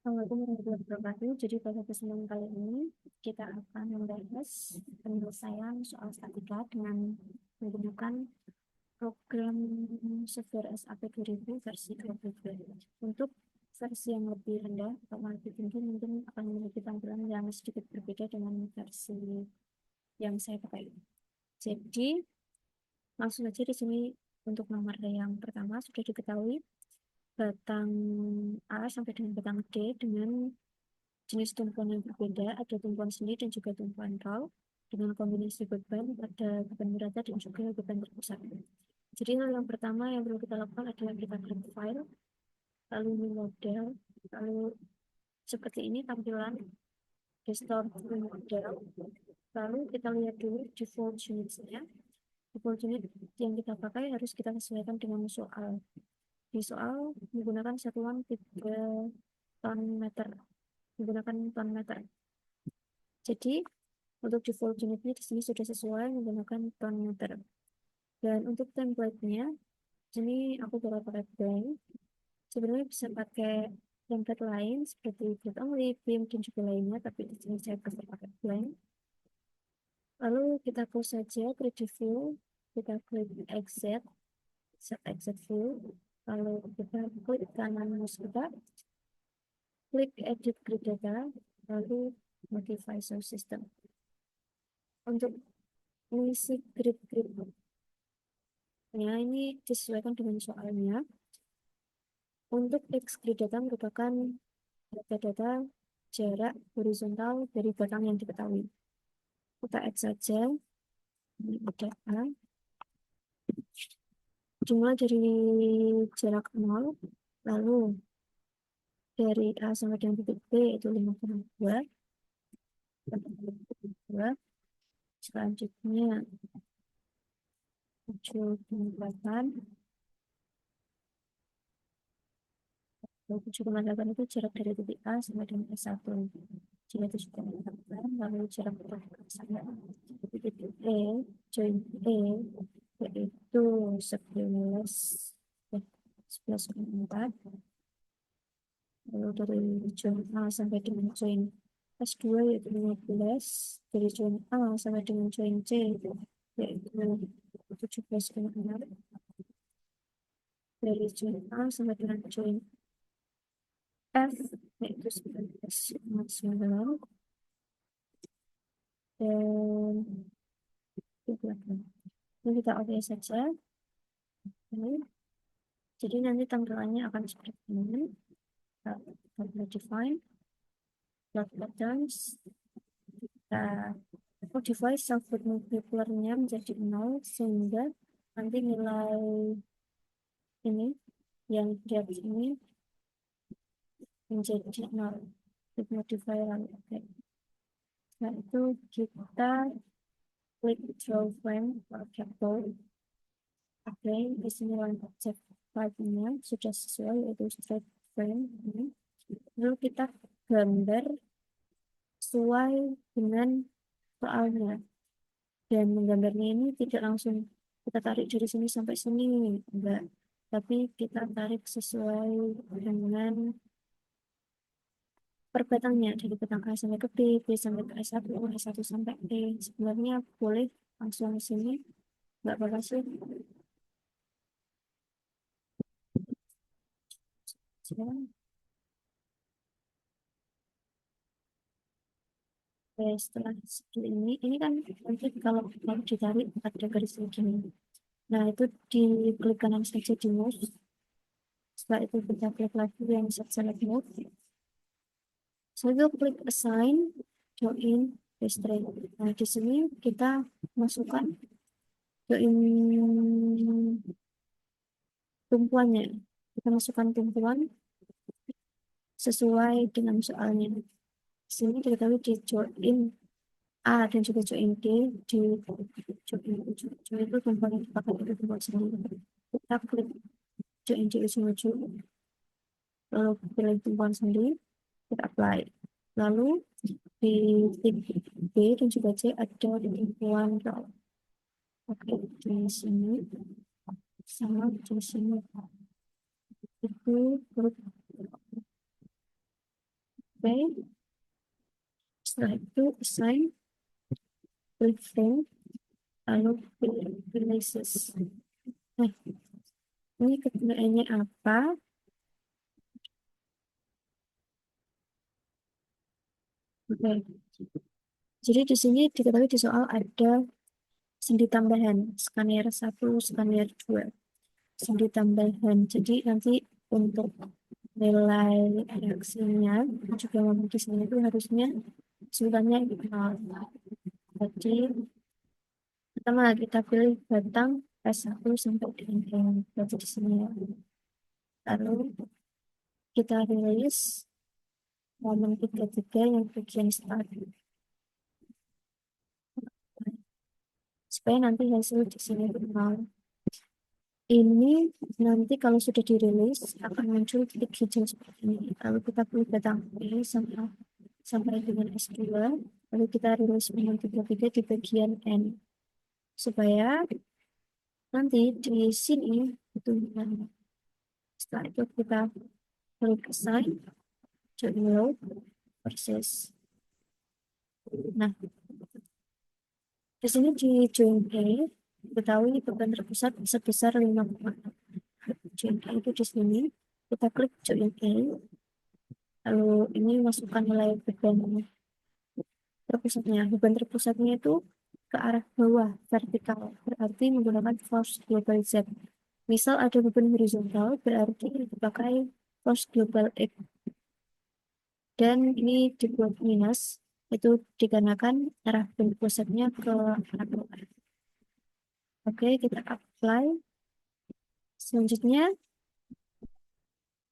Assalamualaikum warahmatullahi wabarakatuh. Jadi pada kesempatan kali ini kita akan membahas penyelesaian soal statika dengan menggunakan program software SAP 2000 versi 22. Untuk versi yang lebih rendah atau lebih tinggi mungkin akan memiliki tampilan yang sedikit berbeda dengan versi yang saya pakai. Jadi langsung saja di sini untuk nomor yang pertama sudah diketahui batang A sampai dengan batang D dengan jenis tumpuan yang berbeda, ada tumpuan sendi dan juga tumpuan raw dengan kombinasi beban, ada beban merata dan juga beban terpusat. Jadi hal yang pertama yang perlu kita lakukan adalah kita klik file, lalu new model, lalu seperti ini tampilan desktop new model. Lalu kita lihat dulu default unitsnya. Default unit yang kita pakai harus kita sesuaikan dengan soal. Di soal menggunakan satuan 3 ton meter, menggunakan ton meter. Jadi untuk default unitnya di sini sudah sesuai menggunakan ton meter. Dan untuk template-nya, sini aku bakal pakai blank. Sebenarnya bisa pakai template lain seperti Grid Only, BIM dan juga lainnya, tapi di sini saya prefer pakai blank. Lalu kita close saja preview, kita klik exit, set exit view, lalu kita klik kanan mouse kita, klik edit grid data, lalu modify source system. Untuk mengisi grid-grid ini disesuaikan dengan soalnya. Untuk X grid data merupakan data-data jarak horizontal dari batang yang diketahui. Kita X saja, ini data jumlah dari jarak 0, lalu dari A sampai dengan titik B itu 5,2, selanjutnya 7,8, 7,8 itu jarak dari titik A sampai dengan S1. Jika itu sudah dikatakan, lalu jarak sampai titik E, join E, yaitu 11,4. Lalu dari join A sampai dengan join S2 yaitu 15. Dari join A sampai dengan join C yaitu 17,6. Dari join A sampai dengan join F yaitu 19,9 dan ini kita oke saja. Jadi nanti tampilannya akan seperti ini. Kita define plot patterns, kita modify self-food multiplier-nya menjadi 0 sehingga nanti nilai ini yang di atas ini menjadi 0. Kita modify lalu oke. Nah itu kita klik draw frame capture. Oke, di sini line object type-nya sudah sesuai yaitu straight frame ini. Lalu kita gambar sesuai dengan soalnya. Dan menggambarnya ini tidak langsung kita tarik dari sini sampai sini, enggak. Tapi kita tarik sesuai dengan per batangnya dari batang A sampai ke B, B sampai ke S1, S1 sampai E. Sebenarnya boleh langsung ke sini, enggak apa-apa sih. Sekarang setelah seperti ini kan nanti kalau ditarik ada garis begini. Nah itu diklik kanan saja di mouse. Setelah itu kita klik lagi yang select mode. Setelah itu klik assign, join, restrain. Nah di sini kita masukkan join tumpuannya. Kita masukkan tumpuan sesuai dengan soalnya. Di sini diketahui di join A dan juga join D di join itu tumpuan yang dipakai itu tumpuan sendiri. Kita klik join di ujung ujung, lalu pilih tumpuan sendiri, kita apply. Lalu di titik B dan juga C ada tumpuan raw. Oke, di sini sama di sini itu Oke, setelah itu assign, pilih frame, lalu pilih releases. Nah, ini kegunaannya apa? Oke, jadi di sini diketahui di soal ada sendi tambahan, scanner 1, scanner 2. Sendi tambahan. Jadi nanti untuk nilai reaksinya juga memiliki sini itu harusnya sultannya 0. Jadi pertama kita pilih batang S1 sampai dengan yang berarti di sini ya. Lalu kita rilis momen 33 yang bagian start. Supaya nanti hasil di sini itu 0. Ini nanti kalau sudah dirilis akan muncul titik hijau seperti ini. Lalu kita pilih batang B sampai dengan S2. Lalu kita rilis momen 33 di bagian N. Supaya nanti di sini itu setelah itu kita klik assign join versus. Nah, di sini di join A ketahui beban terpusat sebesar 5,6. Join A itu di sini kita klik join A, lalu ini masukkan nilai beban terpusatnya. Beban terpusatnya itu ke arah bawah vertikal, berarti menggunakan force global Z. Misal ada beban horizontal, berarti dipakai force global X. Dan ini dibuat minus, itu dikarenakan arah beban pusatnya ke arah bawah. Oke, kita apply. Selanjutnya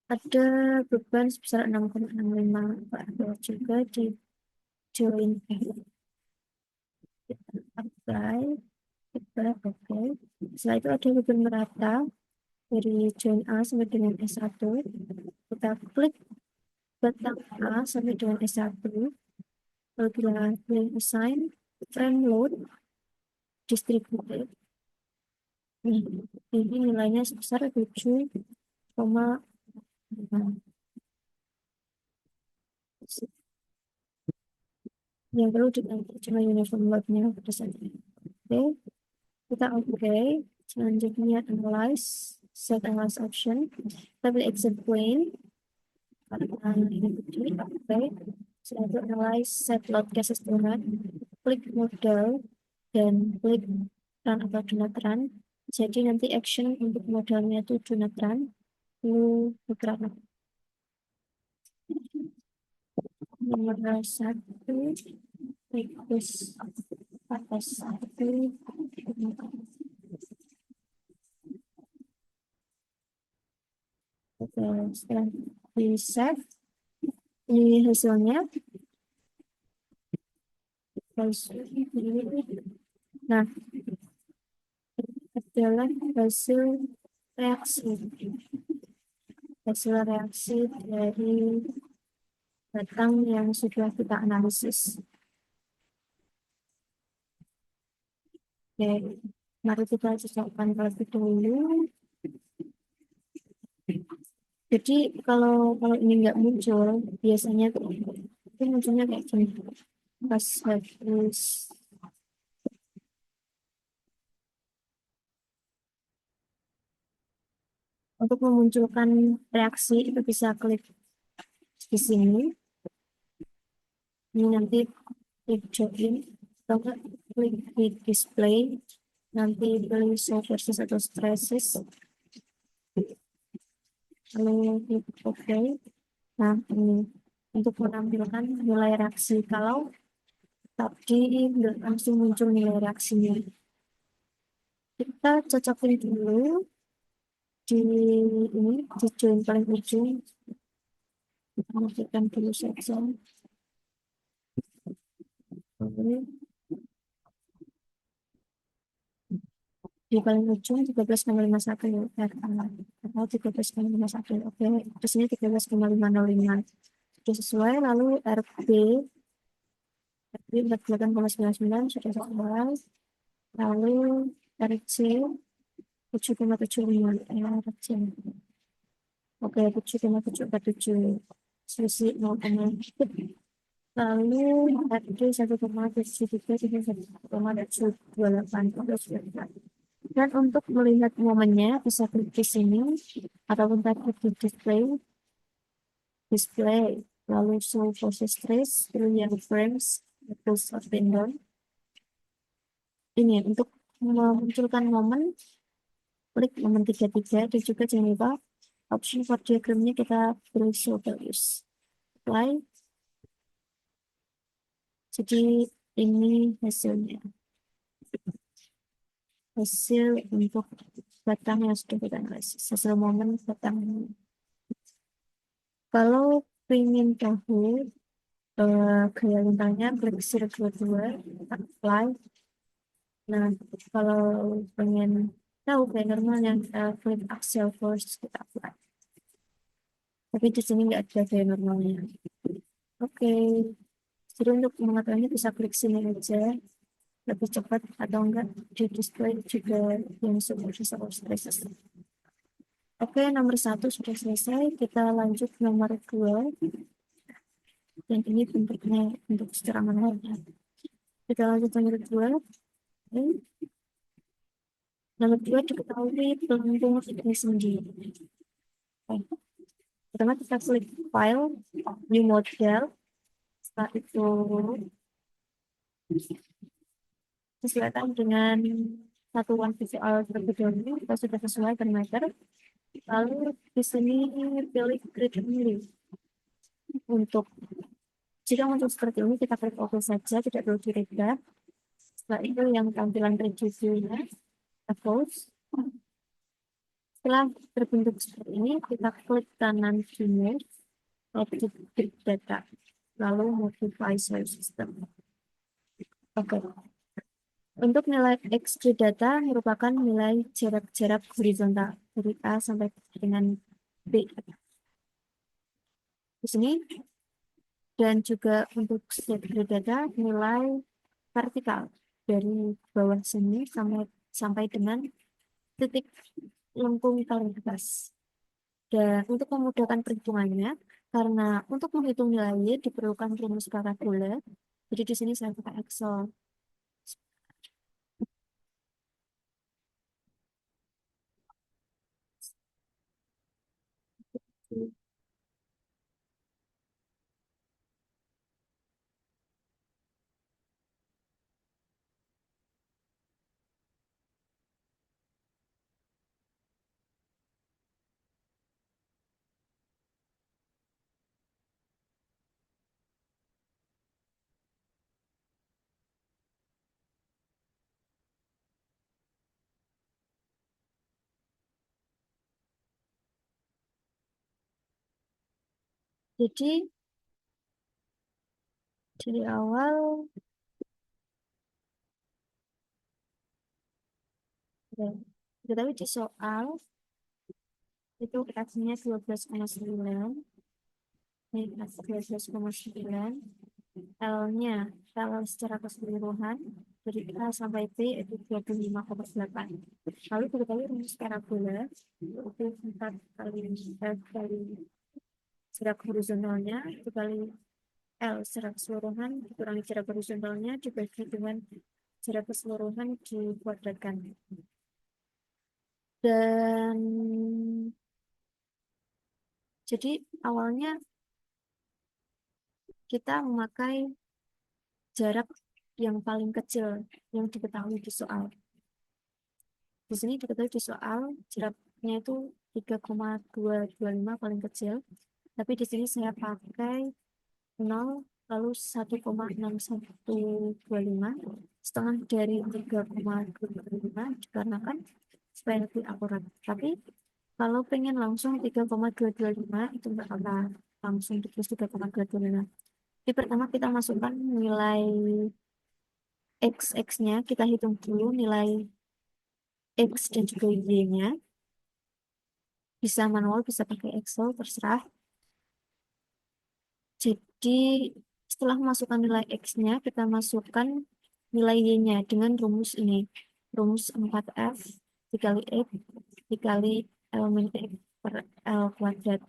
ada beban sebesar 6,65 ke arah bawah juga di join A. Kita apply, kita oke. Setelah itu ada beban merata dari join A sampai dengan S1. Kita klik batang A sampai dengan S1. Lalu kita pilih assign frame load distributed. Nih, ini nilainya sebesar 7,5. Yang perlu diganti cuma uniform load-nya pada saat ini. Oke, kita oke. Selanjutnya analyze, set analyze option. Kita pilih exit plane. Karena ini kecil, oke. Setelah itu analyze, set load gas estimate. Klik model dan klik run atau do not run. Jadi nanti action untuk modelnya itu do not run. Lalu bergerak. Nomor 1 request atas 1. Oke, setelah di save ini hasilnya. Nah, adalah hasil reaksi dari batang yang sudah kita analisis. Oke, mari kita cocokkan terlebih dahulu. Jadi kalau ini nggak muncul, biasanya itu munculnya kayak gini. Pas habis untuk memunculkan reaksi itu bisa klik di sini. Ini nanti klik join, atau klik di display, nanti pilih show versus atau stresses, lalu klik OK. Nah, ini untuk menampilkan nilai reaksi. Kalau tadi nggak langsung muncul nilai reaksinya, kita cocokin dulu di ini di join paling ujung. Kita masukkan dulu saja. Di paling ujung 13,51 atau 13,51. Oke, di sini 13,505 sudah sesuai. Lalu RB 48,99 sudah sesuai. Lalu RC 7,75 RC. Oke, 7,747. selisih 0,1. Lalu RD 1,73 dengan 1,28. Dan untuk melihat momennya bisa klik di sini ataupun klik di display, lalu show process trace, pilih yang frames, close up and down. Ini untuk memunculkan momen, klik momen 33 dan juga jangan lupa option for diagramnya kita pilih show values. Apply. Jadi ini hasilnya. Hasil untuk batang yang sudah kita analisis. Hasil momen batang. Kalau ingin tahu gaya lintangnya, klik circle 2, apply. Nah, kalau pengen tahu gaya normalnya, klik axial force, kita apply. Tapi di sini nggak ada gaya normalnya. Oke. Jadi untuk mengetahuinya bisa klik sini aja. Lebih cepat atau enggak di display juga yang sudah selesai. Oke, nomor 1 sudah selesai. Kita lanjut nomor 2. Dan ini bentuknya untuk secara manual. Kita lanjut nomor 2. Nomor 2 diketahui pelengkung ini sendiri. Pertama kita klik file, new model. Setelah itu disesuaikan dengan satuan visual terlebih dahulu. Kita sudah sesuai per meter. Lalu di sini pilih grid only. Jika untuk seperti ini kita klik OK saja, tidak perlu dirubah. Setelah itu yang tampilan reviewnya kita close. Setelah terbentuk seperti ini, kita klik kanan Image, Object Grid Data, lalu Modify Source System. Oke. Untuk nilai X grid data merupakan nilai jarak-jarak horizontal dari A sampai dengan B. Di sini. Dan juga untuk set grid data nilai vertikal dari bawah sini sampai dengan titik lengkung paling atas. Dan untuk memudahkan perhitungannya, karena untuk menghitung nilai Y diperlukan rumus parabola. Jadi di sini saya pakai Excel. Jadi dari awal tetapi di soal itu X-nya 12,9, ini X 12,9, L-nya kalau secara keseluruhan dari A sampai B itu 25,8. Lalu diketahui rumus parabola itu 4 kali F kali jarak horizontalnya dikali L secara keseluruhan dikurangi jarak horizontalnya dibagi dengan jarak keseluruhan dikuadratkan. Dan jadi awalnya kita memakai jarak yang paling kecil yang diketahui di soal. Di sini diketahui di soal jaraknya itu 3,225 paling kecil. Tapi di sini saya pakai 0 lalu 1,6125 setengah dari 3,225 dikarenakan supaya lebih akurat. Tapi kalau pengen langsung 3,225 itu enggak apa, langsung ditulis 3,225. Jadi pertama kita masukkan nilai X-nya, kita hitung dulu nilai X dan juga Y-nya. Bisa manual, bisa pakai Excel, terserah. Jadi setelah masukkan nilai X-nya, kita masukkan nilai Y-nya dengan rumus ini. Rumus 4F dikali X dikali L min X per L kuadrat.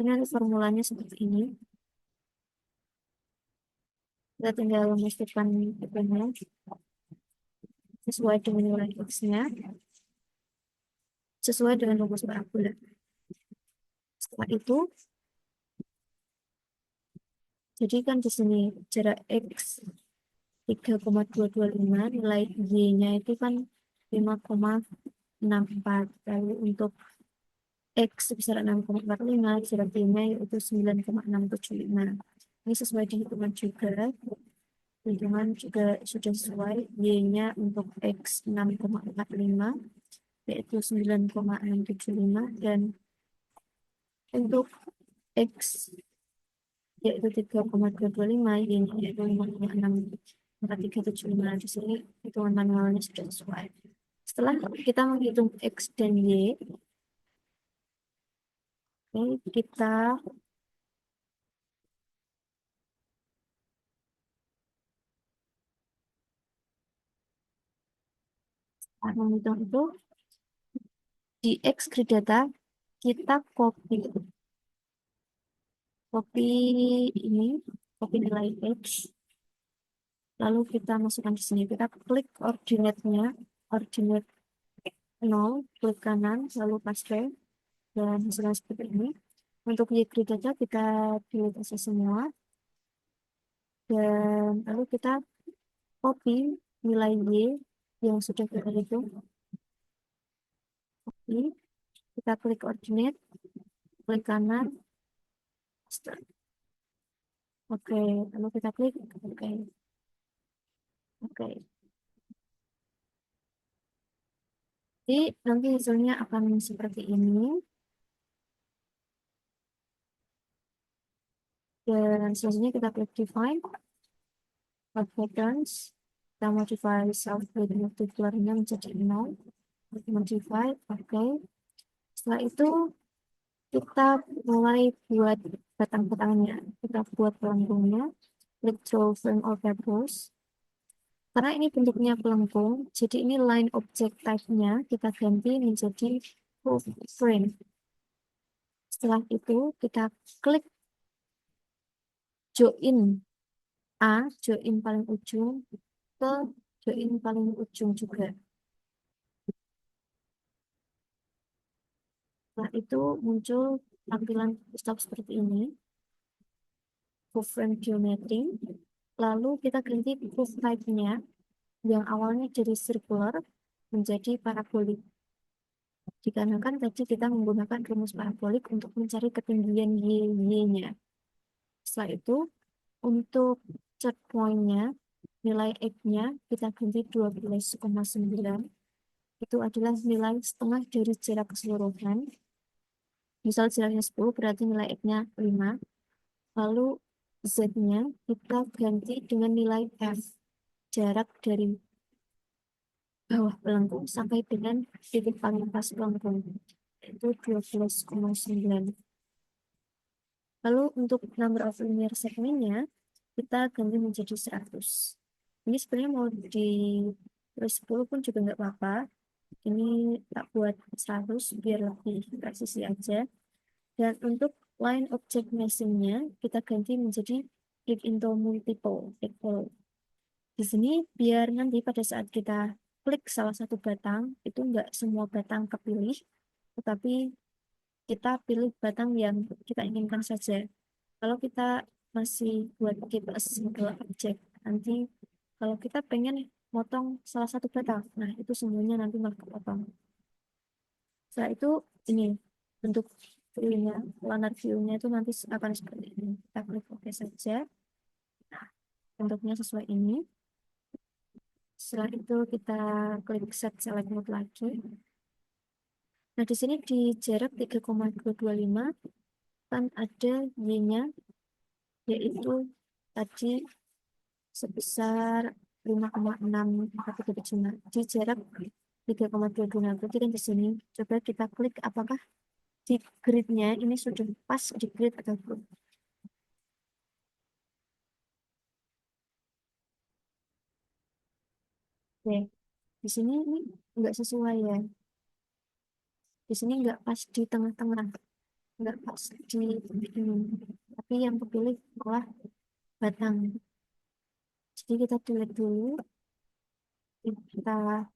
Ini formulanya seperti ini. Kita tinggal memastikan itunya sesuai dengan nilai X-nya, sesuai dengan rumus parabola. Setelah itu, jadikan di sini jarak X 3,225, nilai Y-nya itu kan 5,64. Lalu untuk X sebesar 6,45, jarak Y-nya yaitu 9,675. Ini sesuai di hitungan juga. Hitungan juga sudah sesuai. Y-nya untuk X 6,45 yaitu 9,675, dan untuk X yaitu 3,225, Y-nya yaitu 5,64375. Di sini hitungan manualnya sudah sesuai. Setelah kita menghitung X dan Y, kita menghitung itu di X grid data, kita copy ini, copy nilai X, lalu kita masukkan di sini. Kita klik ordinate-nya, ordinate 0, klik kanan, lalu paste, dan hasilnya seperti ini. Untuk Y grid data kita delete aja semua, dan lalu kita copy nilai Y yang sudah kita hitung. Copy, kita klik ordinate, klik kanan, paste. Oke, lalu kita klik oke. Oke. Jadi nanti hasilnya akan seperti ini. Dan selanjutnya kita klik define patterns. Kita modify self with multiplier-nya menjadi 0. Modify, oke. Setelah itu kita mulai buat batang-batangnya. Kita buat pelengkungnya. Klik draw frame or purpose. Karena ini bentuknya pelengkung, jadi ini line object type-nya kita ganti menjadi full frame. Setelah itu kita klik join A, join paling ujung ke join paling ujung juga. Setelah itu muncul tampilan stop seperti ini, full frame geometry. Lalu kita ganti curve type-nya yang awalnya dari circular menjadi parabolik. Dikarenakan tadi kita menggunakan rumus parabolik untuk mencari ketinggian y-nya. Setelah itu, untuk chart point-nya, nilai X-nya kita ganti 12,9. Itu adalah nilai setengah dari jarak keseluruhan. Misal jaraknya 10, berarti nilai X-nya 5. Lalu Z-nya kita ganti dengan nilai F, jarak dari bawah pelengkung sampai dengan titik paling atas pelengkung, itu 12,9. Lalu untuk number of linear segmennya kita ganti menjadi 100. Ini sebenarnya mau di 10 pun juga nggak apa-apa. Ini tak buat 100 biar lebih presisi aja. Dan untuk line object meshing-nya kita ganti menjadi click into multiple. Di sini biar nanti pada saat kita klik salah satu batang, itu enggak semua batang kepilih, tetapi kita pilih batang yang kita inginkan saja. Kalau kita masih buat keep as single object, nanti kalau kita pengen motong salah satu batang, nah itu semuanya nanti malah kepotong. Setelah itu ini bentuk view-nya, planar view-nya itu nanti akan seperti ini. Kita klik OK saja. Nah, bentuknya sesuai ini. Setelah itu kita klik set select mode lagi. Nah, di sini di jarak 3,225 kan ada Y-nya, yaitu tadi sebesar 5,6 di jarak 3,225. Berarti kan di sini coba kita klik apakah di grid-nya ini sudah pas di grid atau belum. Oke, di sini ini enggak sesuai ya. Di sini enggak pas di tengah-tengah. nggak pas di titik ini, tapi yang kepilih adalah batang. Jadi kita delete dulu, kita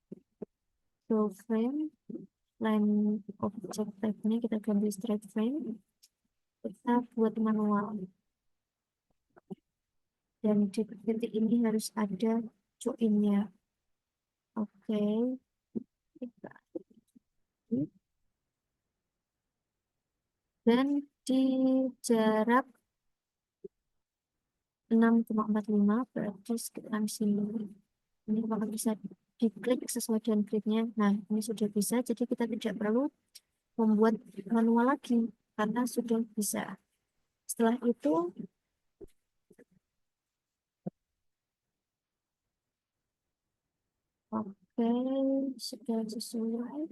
draw frame, line object type-nya kita ganti straight frame, kita buat manual. Dan di titik ini harus ada join-nya. Oke, kita dan di jarak 6,45 berarti sekitar sini. Ini apakah bisa diklik sesuai dengan gridnya? Nah, ini sudah bisa, jadi kita tidak perlu membuat manual lagi karena sudah bisa. Setelah itu, oke, sudah sesuai.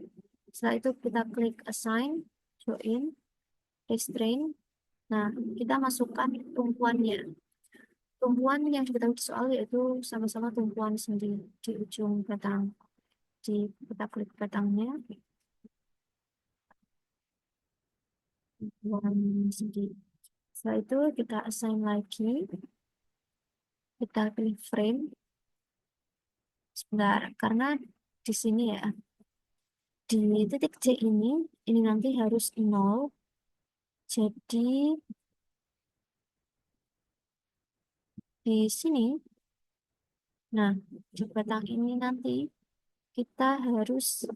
Setelah itu kita klik assign, join, restrain. Nah, kita masukkan tumpuannya. Tumpuan yang diketahui di soal yaitu sama-sama tumpuan sendi di ujung batang. Kita klik batangnya, tumpuan sendi. Setelah itu kita assign lagi, kita pilih frame. Sebentar, karena di sini ya, di titik C ini nanti harus 0. Jadi di sini, nah di batang ini nanti kita harus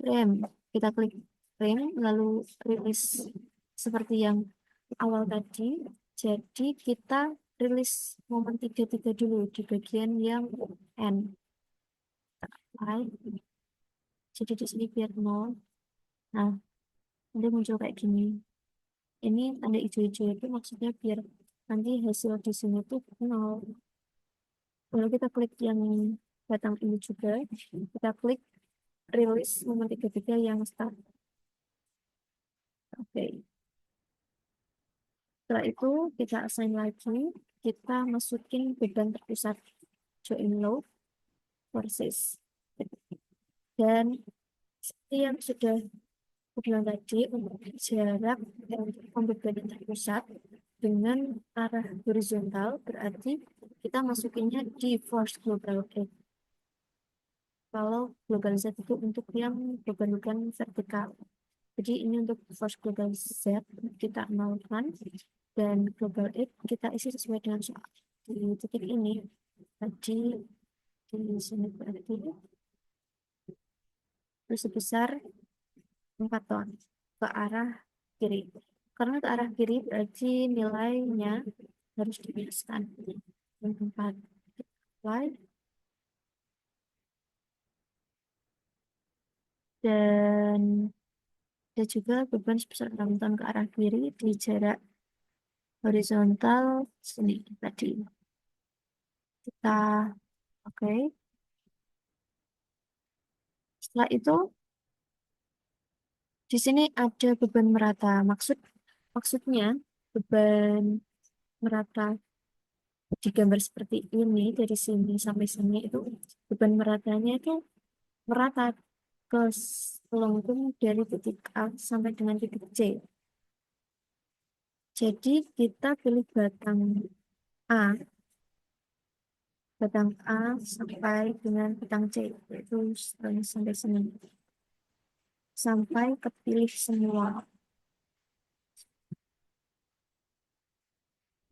frame. Kita klik frame, lalu rilis seperti yang awal tadi. Jadi kita rilis momen 33 dulu di bagian yang N. Apply. Jadi di sini biar 0. Nah, nanti muncul kayak gini. Ini tanda hijau-hijau itu maksudnya biar nanti hasil di sini tuh 0. Lalu kita klik yang batang ini juga. Kita klik release momen 33 yang start. Oke. Setelah itu kita assign lagi. Kita masukin beban terpusat join load versus. Dan seperti yang sudah aku bilang tadi, untuk jarak pembebanan terpusat dengan arah horizontal berarti kita masukinnya di force global A. Kalau global Z itu untuk yang beban vertikal. Jadi ini untuk force global Z kita nolkan dan global X kita isi sesuai dengan soal. Di titik ini tadi di sini berarti itu sebesar 4 ton ke arah kiri. Karena ke arah kiri berarti nilainya harus diminuskan. 4 dan ada juga beban sebesar 6 ton ke arah kiri di jarak horizontal sini tadi. Kita oke. Setelah itu di sini ada beban merata. Maksudnya beban merata digambar seperti ini dari sini sampai sini itu beban meratanya itu merata ke lengkung dari titik A sampai dengan titik C. Jadi kita pilih A, batang A sampai dengan batang C, yaitu sampai sini. Sampai kepilih semua.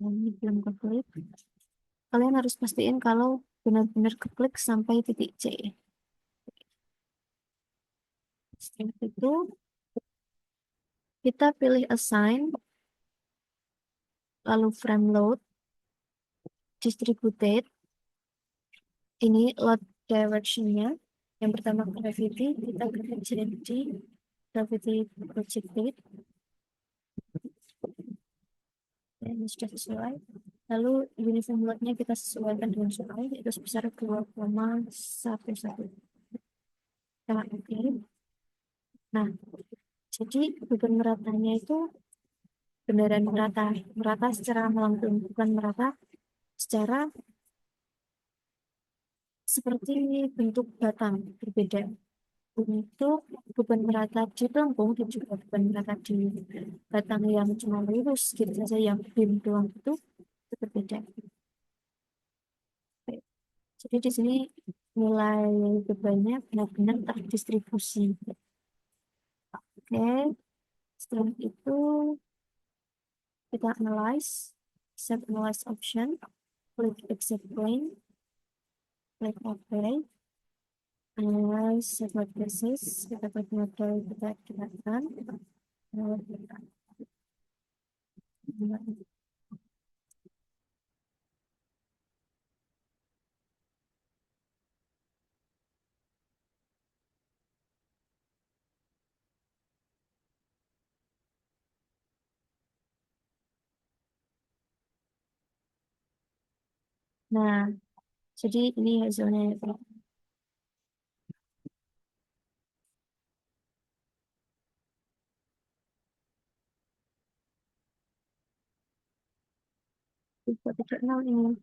Ini belum keklik. Kalian harus pastiin kalau benar-benar keklik sampai titik C. Setelah itu, kita pilih assign, lalu frame load, distributed. Ini load direction-nya. Yang pertama gravity, kita klik jadi gravity projected. Ini sudah sesuai. Lalu uniform load-nya kita sesuaikan dengan soal, yaitu sebesar 2,11. Nah, oke. Nah, jadi beban meratanya itu beneran merata secara melengkung, bukan merata secara seperti bentuk batang berbeda. untuk beban rata di pelampung dan juga beban rata di batang yang cuma lurus gitu saja, yang beam doang itu berbeda. Oke. Jadi di sini nilai bebannya benar-benar terdistribusi. Oke, setelah itu kita analyze, set analyze option, klik exit plane, klik OK, analyze separate cases, kita klik model kita aktifkan, lalu kita nah, jadi ini hasilnya. Tiga titik nol ini.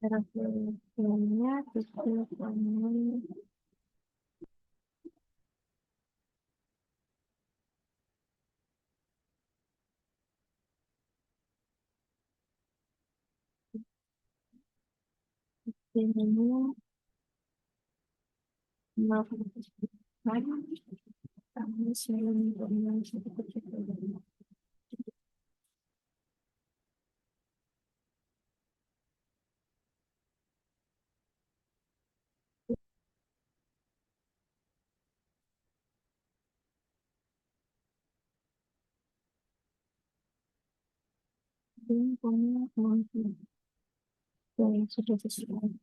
Cara filmnya titik nol. Ini 0,9 kami 9,1 yang sudah sesuai.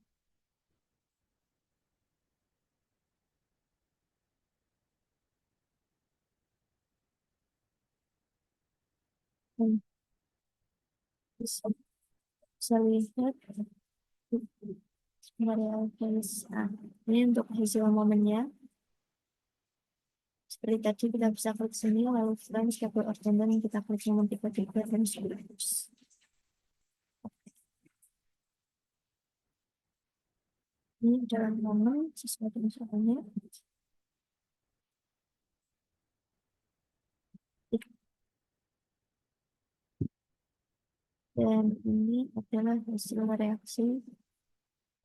Dan bisa, bisa lihat variabels. Nah, ini untuk hasil momennya. Seperti tadi kita bisa klik sini, lalu friends, double order, dan kita klik momen 3 dan terus. Ini adalah momen sesuai dengan soalnya. Dan ini adalah hasil reaksi.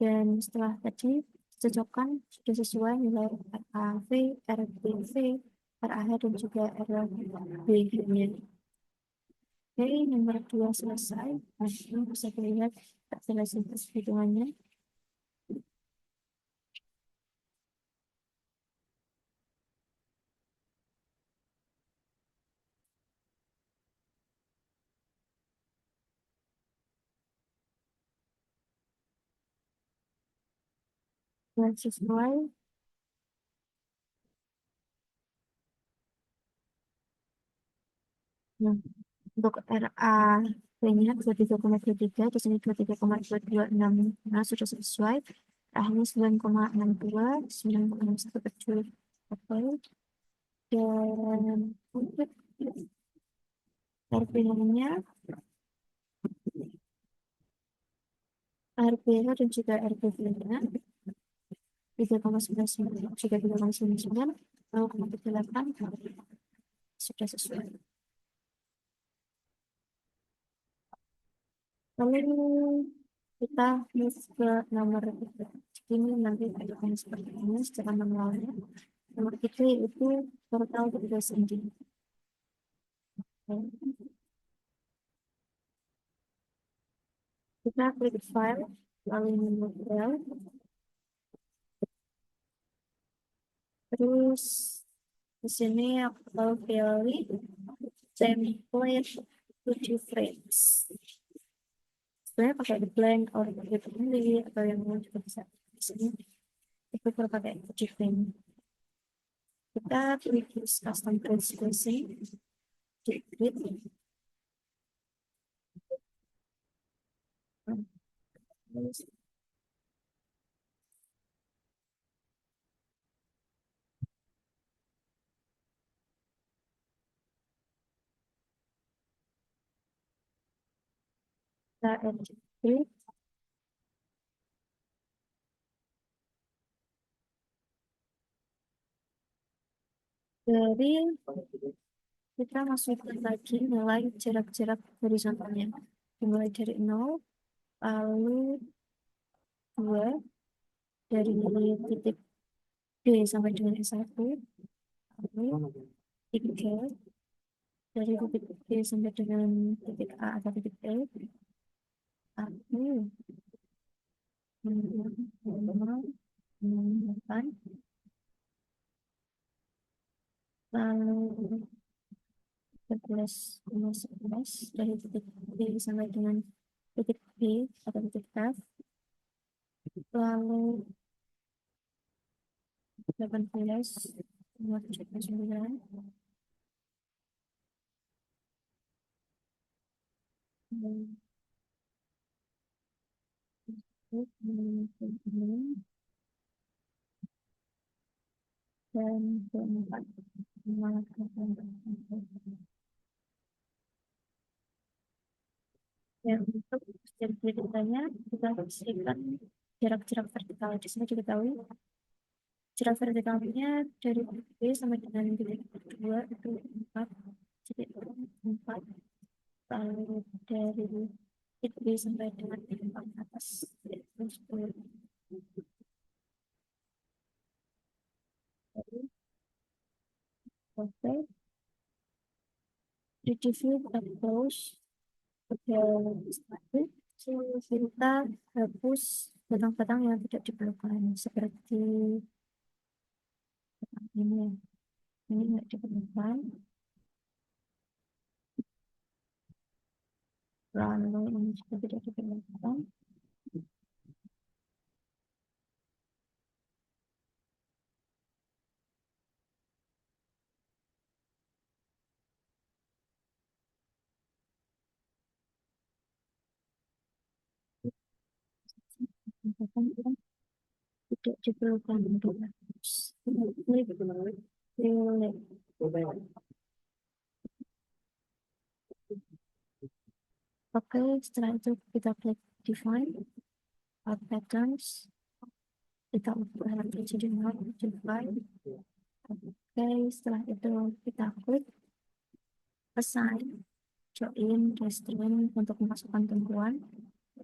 Dan setelah tadi cocokkan sudah sesuai nilai RAV, RBV, RAH, dan juga RBV-nya. Oke, nomor 2 selesai. Nah, ini bisa dilihat selesai hitungannya. Dan sesuai. Nah, untuk RA-nya 23,23, di sini 23,226. Nah, sudah sesuai. RA-nya 9,62, 9,61 kecil. Oke. Dan untuk RPH-nya, RPH dan juga RPV-nya 3,99, juga 3,99, 0,38 sudah sesuai. Lalu kita move ke nomor ini, nanti akan seperti ini secara manualnya. Nomor itu yaitu total tugas engine. Kita klik file, lalu membuat file, terus di sini aku pilih template 7 frames. Sebenarnya pakai blank or pakai pilih atau yang lain juga bisa di sini. Itu kalau pakai Gframe. Kita klik use custom grid spacing di grid. Kita edit grid dari kita masukkan lagi nilai jarak-jarak horizontalnya dimulai dari 0 lalu 2 dari titik B sampai dengan S1 lalu 3 dari titik B sampai dengan titik A atau titik E lalu 8 lalu 11 11 dari titik B sampai dengan titik B atau titik F lalu 18 9 dan 24 ya untuk jarak vertikalnya kita berikan jarak-jarak vertikal di sini diketahui jarak vertikalnya dari titik B sampai dengan titik 2 itu 4 titik 4 lalu dari titik B sampai dengan titik 4 atas itu 10 jadi oke di review kita close udah stabil kita hapus batang-batang yang tidak diperlukan seperti ini ya ini nggak diperlukan lalu ini juga tidak diperlukan batang yang tidak diperlukan untuk hapus pilih oke setelah itu kita klik define add patterns kita ubah jadi not define oke setelah itu kita klik assign join restring untuk memasukkan tumpuan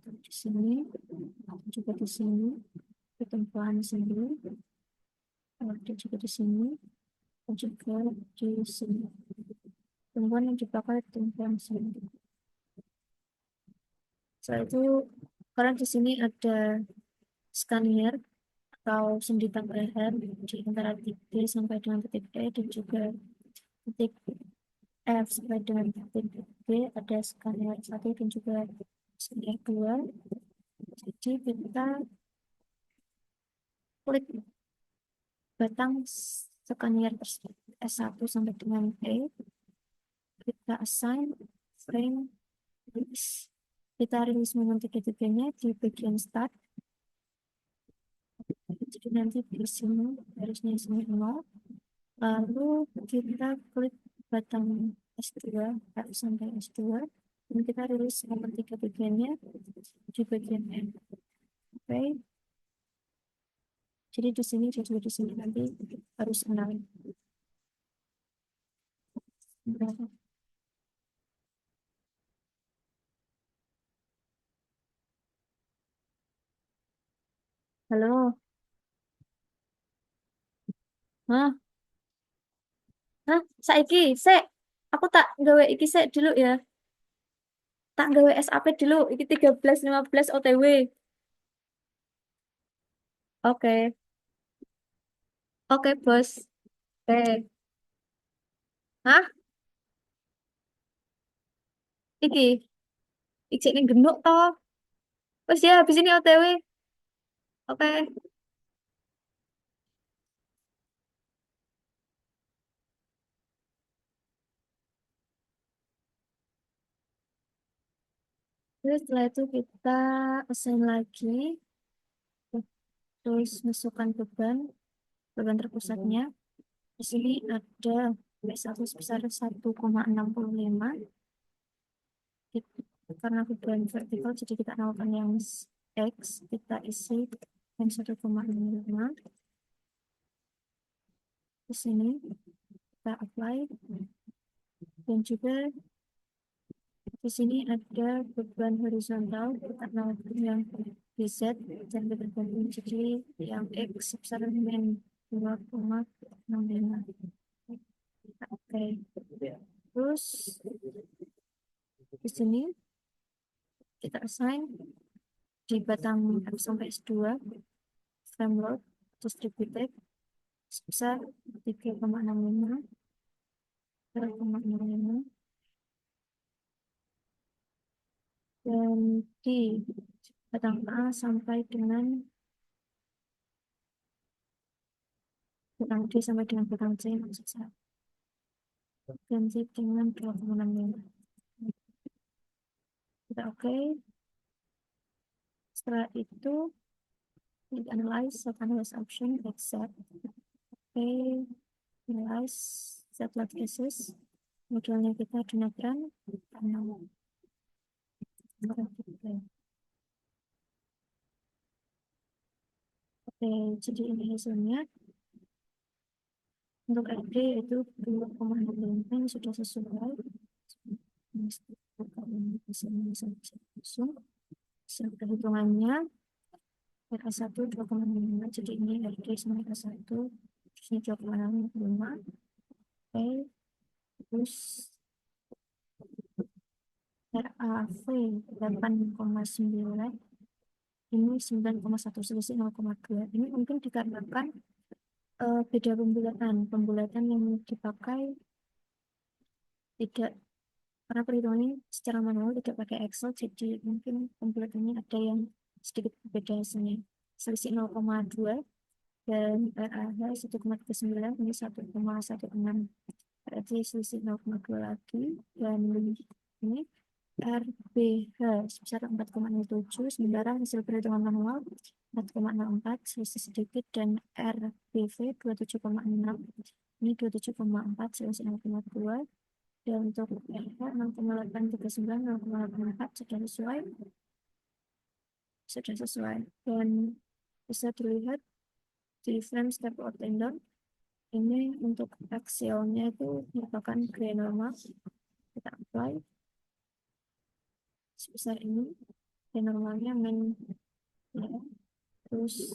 di sini juga di sini tumpuan sendiri ada juga di sini dan juga di sini tumpuan yang dipakai tumpuan sendiri setelah itu karena di sini ada skanier atau sendi tambahan di antara titik B sampai dengan titik E dan juga titik F sampai dengan titik B ada skanier 1 dan juga skanier 2 jadi kita klik batang skanier tersebut S1 sampai dengan E kita assign frame release kita rilis momen tiga-tiganya di bagian start jadi nanti di sini garisnya sini 0 lalu kita klik batang S2 F sampai S2 dan kita rilis momen tiga-tiganya di bagian N oke jadi di sini dan juga di sini nanti harus 6 berapa halo hah hah saiki sek aku tak gawe iki sek dulu ya tak gawe SAP dulu iki 13.15 OTW oke oke bos oke hah iki ijek ning genuk toh wes ya habis ini OTW oke Terus setelah itu kita assign lagi, terus masukkan beban terpusatnya. Di sini ada P1 sebesar 1,65. Karena beban vertikal, jadi kita nolkan yang X, kita isi yang 1,65. Di sini kita apply, dan juga di sini ada beban horizontal, kita nolkan yang BZ dan beban banting, jadi yang X sebesar min 2,65. Oke, terus di sini kita assign di batang X sampai S2 frame load distributed sebesar 3,65 dan di batang A sampai dengan batang D sampai dengan batang C maksud saya, ganti dengan 2,65. Kita oke. Setelah itu kita analyze, set analyze option, accept. Oke, analyze, set load cases. Modelnya kita Donatran. Oke, jadi ini hasilnya. Untuk RD itu 2,65 yang sudah sesuai. Perhitungannya RK1 2,65, jadi ini RD sama RK1, terus ini 2,65. Oke, terus RAV 8,9, ini 9,1, selisih 0,2. Ini mungkin dikarenakan beda pembulatan yang dipakai tidak, karena perhitungannya secara manual tidak pakai Excel, jadi mungkin pembulatannya ada yang sedikit berbeda hasilnya, selisih 0,2, dan RAH 1,39, ini 1,16, berarti selisih 0,2 lagi, dan ini RBH sebesar 4,07, sementara hasil perhitungan manual 4,04, selisih sedikit, dan RBV 27,6, ini 27,4, selisih 0,2, dan untuk RH 0,839, 0,84 sudah sesuai, dan bisa dilihat di frame step out tendon ini untuk axialnya itu merupakan gray normal. Kita apply sebesar ini, gray normalnya min ya. Terus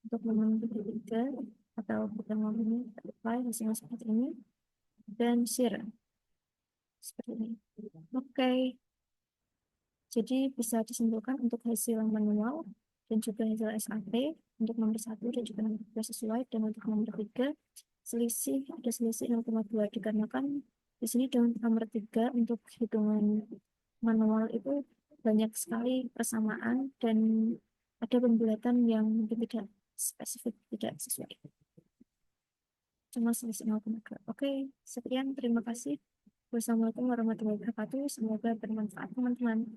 untuk moment ketiga atau pertemuan ini kita apply hasilnya seperti ini, dan shear seperti ini. Oke, jadi bisa disimpulkan untuk hasil manual dan juga hasil SAT untuk nomor 1 dan juga nomor 2 sesuai, dan untuk nomor 3 ada selisih 0,2, dikarenakan di sini dengan nomor 3 untuk hitungan manual itu banyak sekali persamaan dan ada pembulatan yang mungkin tidak spesifik, tidak sesuai, cuma selisih 0,2. Oke, sekian, terima kasih. Wassalamualaikum warahmatullahi wabarakatuh. Semoga bermanfaat teman-teman.